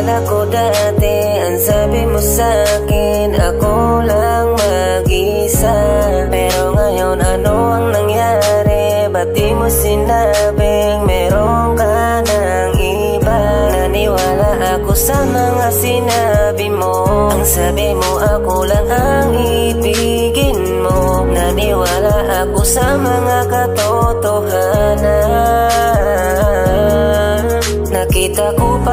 Akala ko dati, ang sabi mo sa'kin, ako lang mag-isa. Pero ngayon ano ang nangyari? Ba't di mo sinabing meron ka ng iba? Naniwala ako sa mga sinabi mo. Ang sabi mo ako lang ang ibigin mo. Naniwala ako sa mga katotohanan. Nakita ko pa